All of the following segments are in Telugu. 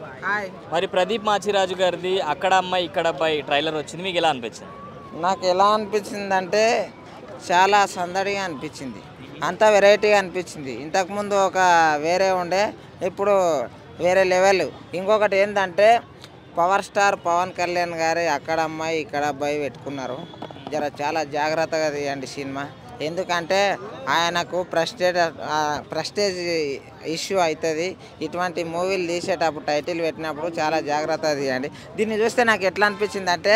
హాయ్. మరి ప్రదీప్ మాచిరాజు గారిది అక్కడ అమ్మాయి ఇక్కడ అబ్బాయి ట్రైలర్ వచ్చింది, మీకు ఎలా అనిపించింది? నాకు ఎలా అనిపించిందంటే చాలా సందడిగా అనిపించింది, అంతా వెరైటీగా అనిపించింది. ఇంతకుముందు ఒక వేరే ఉండే, ఇప్పుడు వేరే లెవెల్. ఇంకొకటి ఏంటంటే పవర్ స్టార్ పవన్ కళ్యాణ్ గారి అక్కడ అమ్మాయి ఇక్కడ అబ్బాయి పెట్టుకున్నారు. చాలా జాగ్రత్తగా తీయండి సినిమా, ఎందుకంటే ఆయనకు ప్రెస్టేజ్ ఇష్యూ అవుతుంది. ఇటువంటి మూవీలు తీసేటప్పుడు టైటిల్ పెట్టినప్పుడు చాలా జాగ్రత్తగా తీయండి. దీన్ని చూస్తే నాకు ఎట్లా అనిపించింది అంటే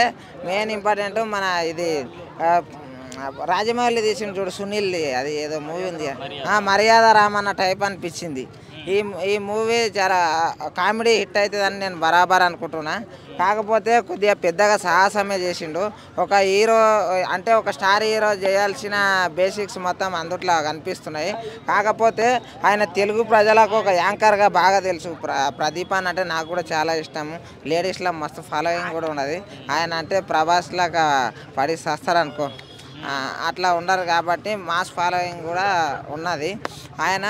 మెయిన్ ఇంపార్టెంట్ మన ఇది రాజమౌళి తీసిన చూడు సునీల్ది, అది ఏదో మూవీ ఉంది, మర్యాద రామన్న టైప్ అనిపించింది. ఈ మూవీ చాలా కామెడీ హిట్ అవుతుందని నేను బరాబర్ అనుకుంటున్నా. కాకపోతే కొద్దిగా పెద్దగా సాహసమే చేసిండు. ఒక హీరో అంటే ఒక స్టార్ హీరో చేయాల్సిన బేసిక్స్ మొత్తం అందుట్లో కనిపిస్తున్నాయి. కాకపోతే ఆయన తెలుగు ప్రజలకు ఒక యాంకర్గా బాగా తెలుసు. ప్రదీప్ అని అంటే నాకు కూడా చాలా ఇష్టము. లేడీస్లో మస్తు ఫాలోయింగ్ కూడా ఉన్నది. ఆయన అంటే ప్రభాస్లాగా పడి వస్తారనుకో, అట్లా ఉండరు కాబట్టి మాస్ ఫాలోయింగ్ కూడా ఉన్నది. ఆయన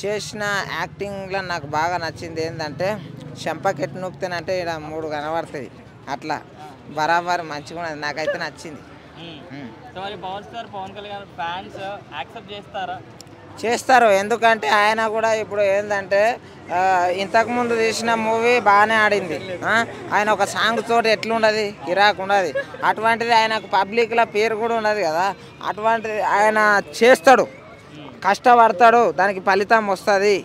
చేసిన యాక్టింగ్లో నాకు బాగా నచ్చింది ఏంటంటే చెంపకెట్టు నొక్కుతానంటే ఇక్కడ 3 కనబడుతుంది, అట్లా బరాబర్ మంచిగా ఉన్నది, నాకైతే నచ్చింది. పవన్ కళ్యాణ్ ఫ్యాన్స్ యాక్సెప్ట్ చేస్తారు, ఎందుకంటే ఆయన కూడా ఇప్పుడు ఏంటంటే ఇంతకుముందు తీసిన మూవీ బాగానే ఆడింది. ఆయన ఒక సాంగ్ తోటి ఎట్లుండదు, కిరాకు ఉండదు. అటువంటిది ఆయనకు పబ్లిక్లో పేరు కూడా ఉన్నది కదా, అటువంటిది ఆయన చేస్తాడు, కష్టపడతాడు, దానికి ఫలితం వస్తుంది.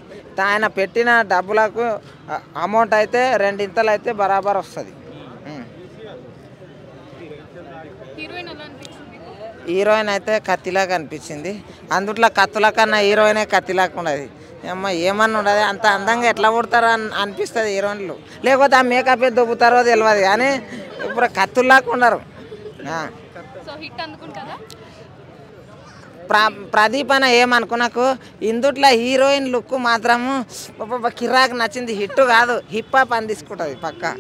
ఆయన పెట్టిన డబ్బులకు అమౌంట్ అయితే 2 ఇంతలు అయితే బరాబర్ వస్తుంది. హీరోయిన్ అయితే కత్తిలాగా అనిపించింది. అందుట్లో కత్తుల కన్నా హీరోయినే కత్తిలాగా ఉన్నది. ఏమన్నా ఉండదు, అంత అందంగా ఎట్లా పుడతారో అనిపిస్తుంది హీరోయిన్లు. లేకపోతే ఆ మేకప్ దొబ్బుతారో తెలియదు, కానీ ఇప్పుడు కత్తుల్లాగా ఉన్నారు. ప్రదీప్ అన్న ఏమనుకున్నాకు ఇందుట్లో హీరోయిన్ లుక్ మాత్రము కిరాక్ నచ్చింది. హిట్ కాదు, హిప్ హాప్ అని తీసుకుంటుంది పక్కా.